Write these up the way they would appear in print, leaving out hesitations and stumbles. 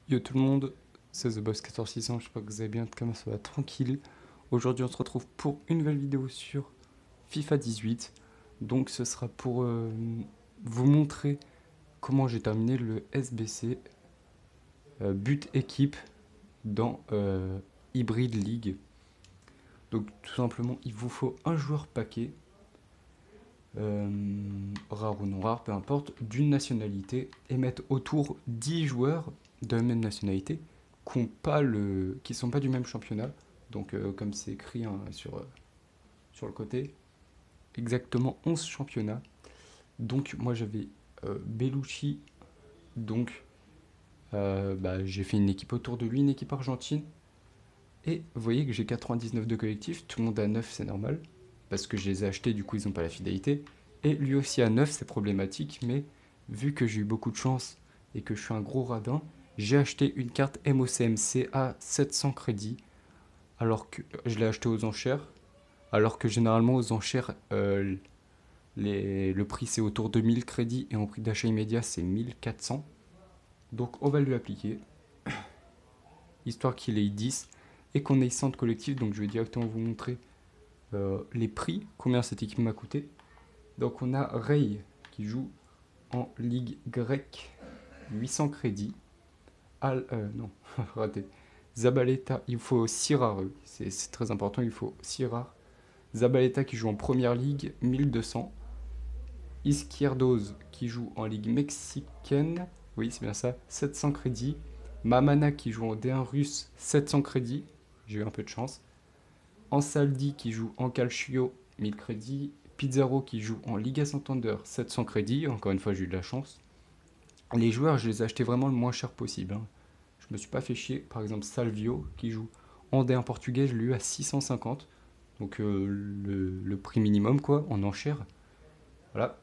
Yo tout le monde, c'est The Boss 14600, j'espère que vous allez bien, comment ça va tranquille. Aujourd'hui on se retrouve pour une nouvelle vidéo sur FIFA 18. Donc ce sera pour vous montrer comment j'ai terminé le SBC but équipe dans Hybrid League. Donc tout simplement il vous faut un joueur paquet, rare ou non rare, peu importe, d'une nationalité et mettre autour 10 joueurs de la même nationalité qui sont pas du même championnat. Donc comme c'est écrit hein, sur le côté, exactement 11 championnats. Donc moi j'avais Bellucci, donc j'ai fait une équipe autour de lui, une équipe argentine. Et vous voyez que j'ai 99 de collectif, tout le monde a 9, c'est normal, parce que je les ai achetés, du coup ils n'ont pas la fidélité. Et lui aussi à 9, c'est problématique, mais vu que j'ai eu beaucoup de chance et que je suis un gros radin, j'ai acheté une carte MOCMC à 700 crédits, alors que je l'ai acheté aux enchères, alors que généralement aux enchères, le prix c'est autour de 1000 crédits et en prix d'achat immédiat c'est 1400. Donc on va lui appliquer, histoire qu'il ait 10 et qu'on ait 100 de collectif, donc je vais directement vous montrer les prix, combien cette équipe m'a coûté. Donc on a Ray qui joue en Ligue grecque, 800 crédits. Non, raté. Zabaleta, il faut 6 rares, c'est très important, il faut 6 rares. Zabaleta qui joue en Première Ligue, 1200. Izquierdoz qui joue en Ligue mexicaine, oui c'est bien ça, 700 crédits. Mamana qui joue en D1 russe, 700 crédits, j'ai eu un peu de chance. Ansaldi qui joue en Calcio, 1000 crédits. Pizarro qui joue en Liga Santander, 700 crédits. Encore une fois, j'ai eu de la chance. Les joueurs, je les ai achetés vraiment le moins cher possible, hein. Je me suis pas fait chier. Par exemple, Salvio qui joue en D1 portugais, je l'ai eu à 650. Donc le prix minimum, quoi, en enchère. Voilà.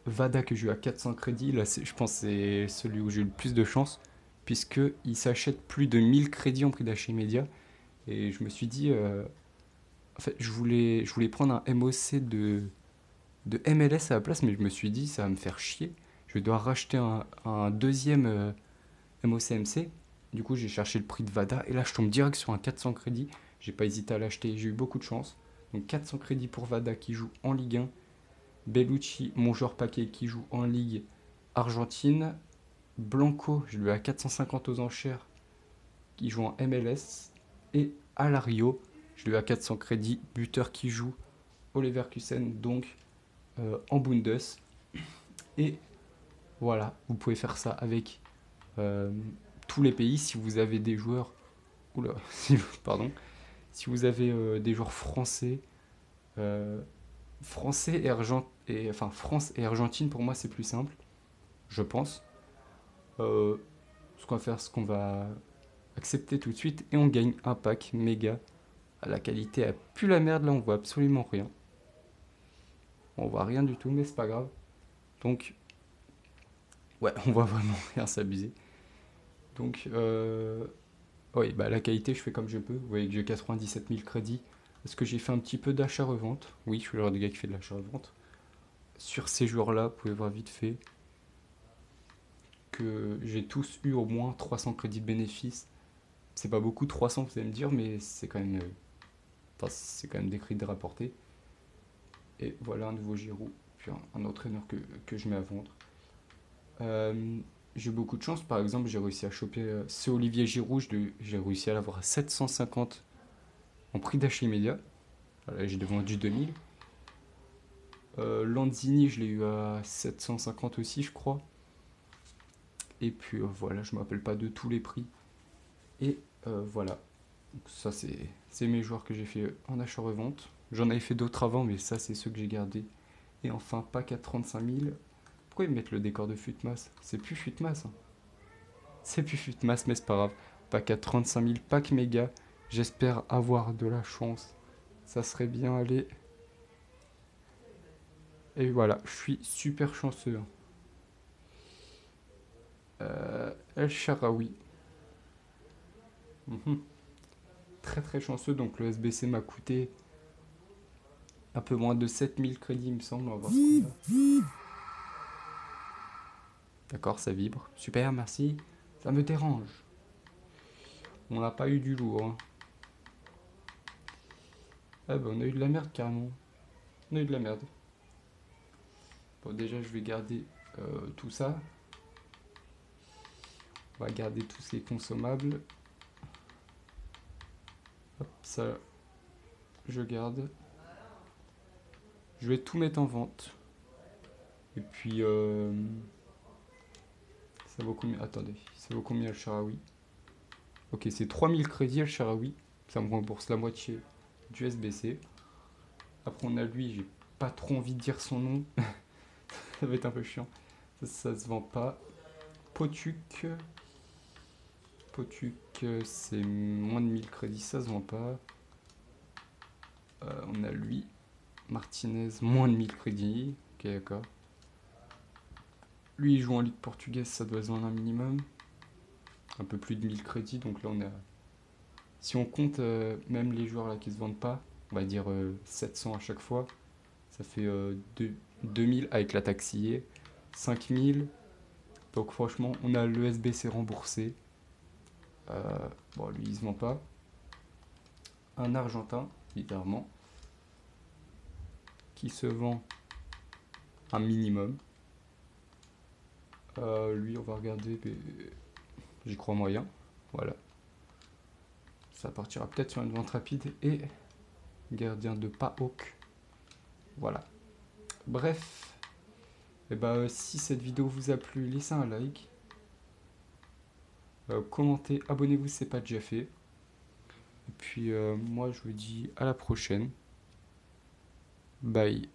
Vada que j'ai eu à 400 crédits. Là, je pense que c'est celui où j'ai eu le plus de chance. Puisqu'il s'achète plus de 1000 crédits en prix d'achat immédiat. Et je me suis dit, en fait, je voulais prendre un MOC de MLS à la place, mais je me suis dit, ça va me faire chier. Je vais devoir racheter un deuxième MOC-MC. Du coup, j'ai cherché le prix de Vada, et là, je tombe direct sur un 400 crédits. J'ai pas hésité à l'acheter, j'ai eu beaucoup de chance. Donc 400 crédits pour Vada qui joue en Ligue 1. Bellucci, mon joueur paquet qui joue en Ligue Argentine. Blanco, je lui ai à 450 aux enchères, qui joue en MLS. Et Alario, je lui ai à 400 crédits, buteur qui joue au Leverkusen, donc en Bundes. Et voilà, vous pouvez faire ça avec euh, tous les pays si vous avez des joueurs. Oula, pardon. Si vous avez des joueurs français, euh, enfin France et Argentine, pour moi c'est plus simple, je pense. Euh, Ce qu'on va faire, c'est qu'on va accepter tout de suite et on gagne un pack méga. La qualité a plus la merde là, on voit absolument rien. On voit rien du tout, mais c'est pas grave. Donc, ouais, on voit vraiment rien s'abuser. Donc, oui, bah la qualité, je fais comme je peux. Vous voyez que j'ai 97 000 crédits. Est-ce que j'ai fait un petit peu d'achat-revente? Oui, je suis le genre de gars qui fait de l'achat-revente. Sur ces joueurs-là, vous pouvez voir vite fait que j'ai tous eu au moins 300 crédits de bénéfice. C'est pas beaucoup, 300, vous allez me dire, mais c'est quand même, c'est quand même des crédits rapportés. Et voilà un nouveau Giroud, puis un entraîneur que je mets à vendre. Euh, j'ai eu beaucoup de chance, par exemple, j'ai réussi à choper ce Olivier Giroud, j'ai réussi à l'avoir à 750 en prix d'achat immédiat. Voilà, j'ai vendu 2000. Lanzini, je l'ai eu à 750 aussi, je crois. Et puis voilà, je ne me rappelle pas de tous les prix. Et voilà. Donc, ça, c'est mes joueurs que j'ai fait en achat-revente. J'en avais fait d'autres avant, mais ça, c'est ceux que j'ai gardés. Et enfin, pack à 35 000. Pourquoi ils mettent le décor de Futmas? C'est plus Futmas, hein. C'est plus Futmas, mais c'est pas grave. Pack à 35 000, pack méga. J'espère avoir de la chance. Ça serait bien aller. Et voilà, je suis super chanceux, hein. El Sharawi. Mhm. Très très chanceux, donc le SBC m'a coûté un peu moins de 7000 crédits, il me semble. On va voir ce qu'on a. D'accord, ça vibre. Super, merci. Ça me dérange. On n'a pas eu du lourd. Hein. Ah bah on a eu de la merde carrément. On a eu de la merde. Bon déjà je vais garder tout ça. On va garder tout ce qui est consommable. Hop, ça je garde. Je vais tout mettre en vente. Et puis ça vaut combien? Attendez, ça vaut combien le Sharawi? Ok, c'est 3000 crédits le Sharawi. Ça me rembourse la moitié du SBC. Après on a lui, j'ai pas trop envie de dire son nom. Ça va être un peu chiant. Ça se vend pas. Potuk. Potuk, c'est moins de 1000 crédits, ça se vend pas. On a lui. Martinez, moins de 1000 crédits. Ok, d'accord. Lui, il joue en Ligue portugaise, ça doit se vendre un minimum. Un peu plus de 1000 crédits, donc là on est à... Si on compte même les joueurs là qui se vendent pas, on va dire 700 à chaque fois. Ça fait 2000 avec la taxe IE, 5000. Donc franchement, on a le SBC remboursé. Bon, lui, il se vend pas. Un Argentin, littéralement, qui se vend un minimum. Lui, on va regarder. J'y crois moyen. Voilà. Ça partira peut-être sur une vente rapide. Et gardien de PAOK. Voilà. Bref. Et bah, si cette vidéo vous a plu, laissez un like. Commentez, abonnez-vous si ce n'est pas déjà fait. Et puis moi je vous dis à la prochaine. Bye.